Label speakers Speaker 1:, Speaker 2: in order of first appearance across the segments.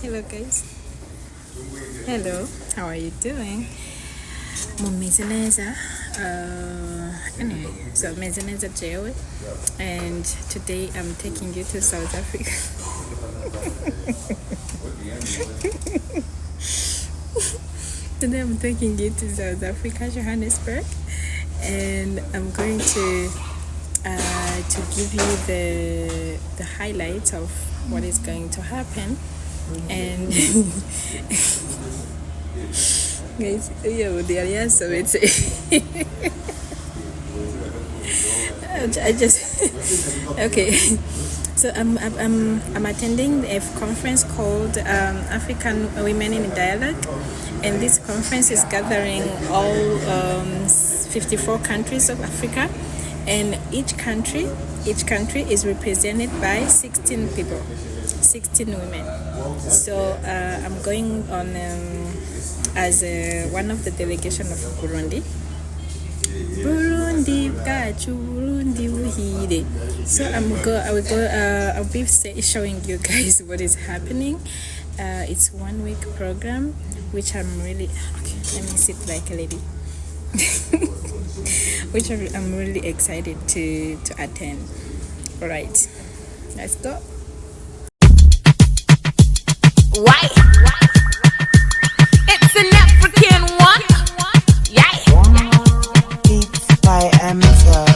Speaker 1: Hello guys. Hello. How are you doing? Mumizineza. Anyway, so Mizineza Jewe, and today I'm taking you to South Africa. Today I'm taking you to South Africa, Johannesburg, and I'm going to give you the highlights of what is going to happen. And guys, yeah, they are so it's I just okay. So I'm attending a conference called African Women in Dialogue, and this conference is gathering all 54 countries of Africa, and each country is represented by 16 people, 16 women. So I'm going on as one of the delegation of Burundi. Burundi, Burundi, Buhire. So I'll be showing you guys what is happening. It's 1 week program, which I'm really okay. Let me sit like a lady. Which I'm really excited to attend. All right, let's go.
Speaker 2: Why? It's an African one. Yeah.
Speaker 3: Beats by Amazon.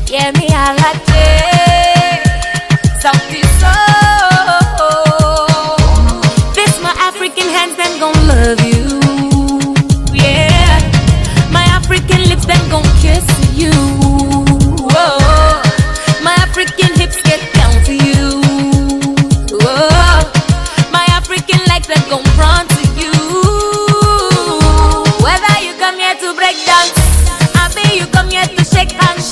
Speaker 2: Yeah, me I like it. Something so. This my African hands, them gon' love you. Yeah. My African lips, them gon' kiss you. Whoa. My African hips get down to you. Whoa. My African legs that gon' run to you. Whether you come here to break dance, I be you come here to shake hands.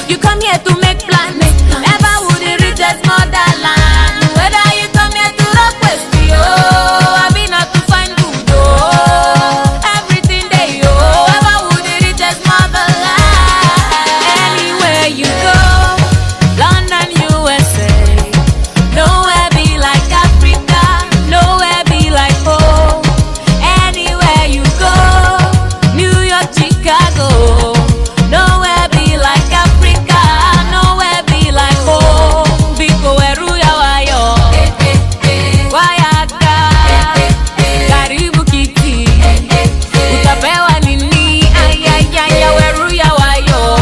Speaker 2: You come here to make plans. Never would it reach as motherland. Whether you come here to rock West, yo, I be not to find good, oh. Everything they yo, ever would it reach as motherland. Anywhere you go, London, USA, nowhere be like Africa, nowhere be like home. Anywhere you go, New York, Chicago, nowhere be like Africa, nowhere be like home. Biko weruya wayo, wayaka, karibu kiti, utapewa nini? Ayayaya weruya wayo,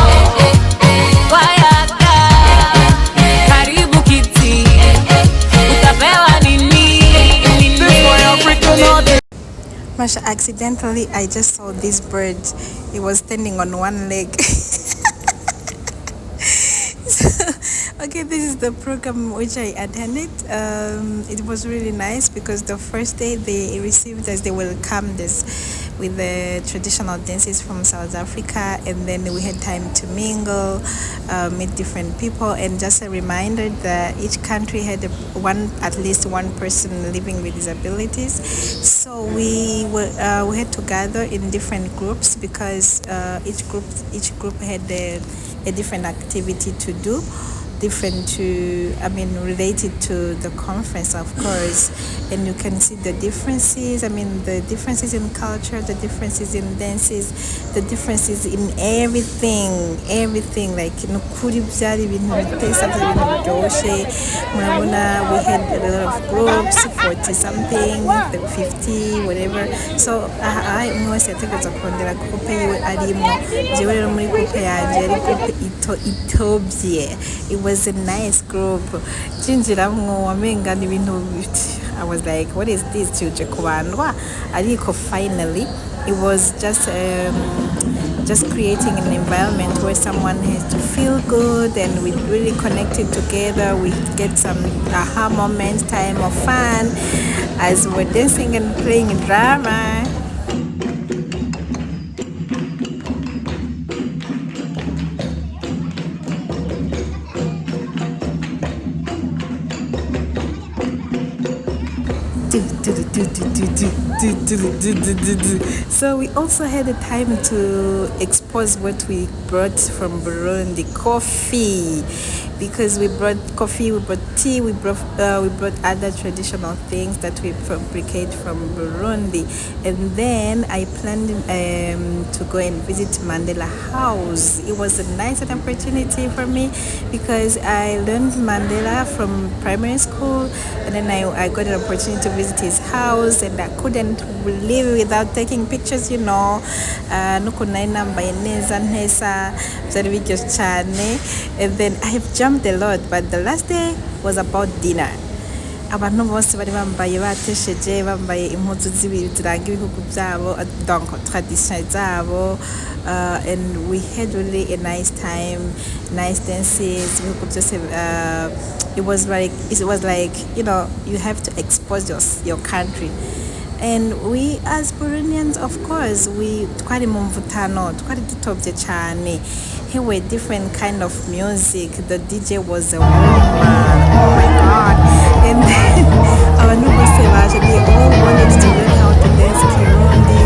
Speaker 2: wayaka, karibu kiti, utapewa nini?
Speaker 1: Masha, accidentally I just saw this bird. It was standing on one leg. Okay, this is the program which I attended. It was really nice because the first day they received us, they welcomed us with the traditional dances from South Africa, and then we had time to mingle, meet different people, and just a reminder that each country had at least one person living with disabilities. So we had to gather in different groups because each group had a different activity to do, related to the conference, of course. And you can see the differences, the differences in culture, the differences in dances, the differences in everything, like kuri byari ibintu bitesa ibintu byoshe. Murabona, we had a lot of groups, 40 something, 50, whatever. So umwe wese yategereza kurondera groupe yiwe arimo. Jewe rero muri groupe yanje yari groupe itobye. It was a nice group. Jinjiramwo wamenga ni ibintu. I was like, what is this? Tuje kubandwa. Ariko finally, it was just creating an environment where someone has to feel good, and we really connected together. We get some aha moments, time of fun as we're dancing and playing drama. So we also had the time to expose what we brought from Burundi, coffee. because we brought coffee, we brought tea, we brought other traditional things that we fabricate from Burundi, and then I planned to go and visit Mandela House. It was a nice opportunity for me because I learned Mandela from primary school, and then I got an opportunity to visit his house, and I couldn't live without taking pictures, nuko nari nambaye neza ntesa byari biryoshye cyane. And then I have jumped a lot, but the last day was about dinner. Abantu bose bari bambaye batesheje, bambaye impuzu ziranga ibihugu byabo, donc tradition zabo, and we had really a nice time, nice dances. It was like you have to expose your country. And we as Burundians, of course, we twari mu mvutano, twari dutobye cyane. Here were different kind of music. The DJ was a woman. Oh my God! And then abantu bose baje, they all wanted to learn how to dance Kirundi,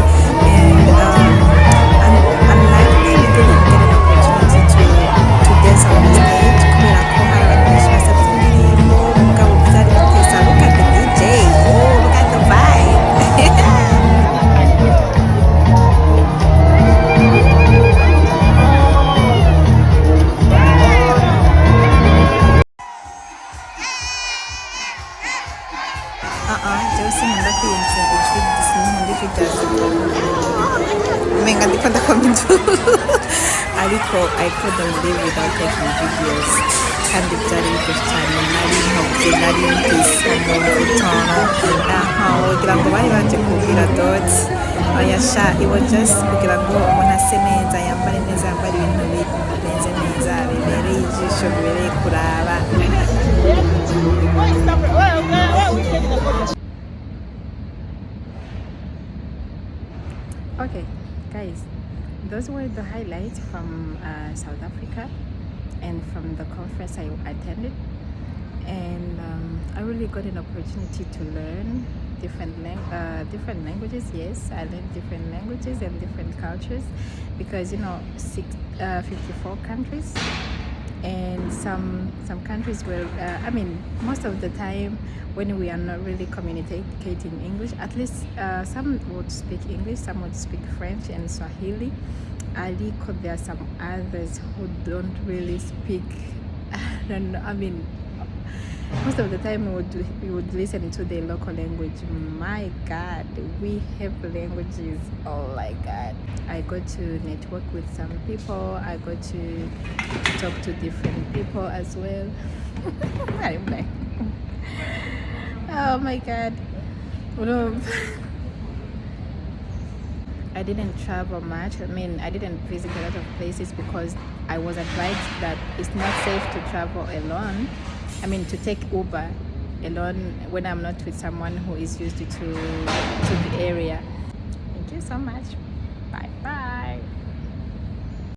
Speaker 1: and unlikely we didn't get an opportunity to dance on the stage. Kubera ko hari abantu benshi basabye indirimbo, mugabo byari bitesa. Look at the DJ. Oh, look at the vibe. Jewe sinkunda kwiyumvira ijwi sinkunda ijwi rya umenga ndiko ndakoma induru ariko I couldn't live without taking videos kandi byari biryoshye cyane. Nari ntobye, nari mpise mu mvutano, kugira ngo bari baje kubwira doti oya sha, it was just kugira ngo umuntu ase neza, yambare neza, yambare ibintu bimeze neza, bibereye ijisho, bibereye kuraba. Okay, guys, those were the highlights from South Africa and from the conference I attended. And I really got an opportunity to learn different languages. Yes, I learned different languages and different cultures because 54 countries, and some countries were most of the time when we are not really communicating English, at least some would speak English, some would speak French and Swahili. There are some others who don't really speak. Most of the time we would listen to the local language. My God, we have languages. Oh my God. I got to network with some people. I got to talk to different people as well. I'm like, oh my God. I didn't travel much. I didn't visit a lot of places because I was advised that it's not safe to travel alone. To take Uber alone when I'm not with someone who is used to the area. Thank you so much. Bye bye.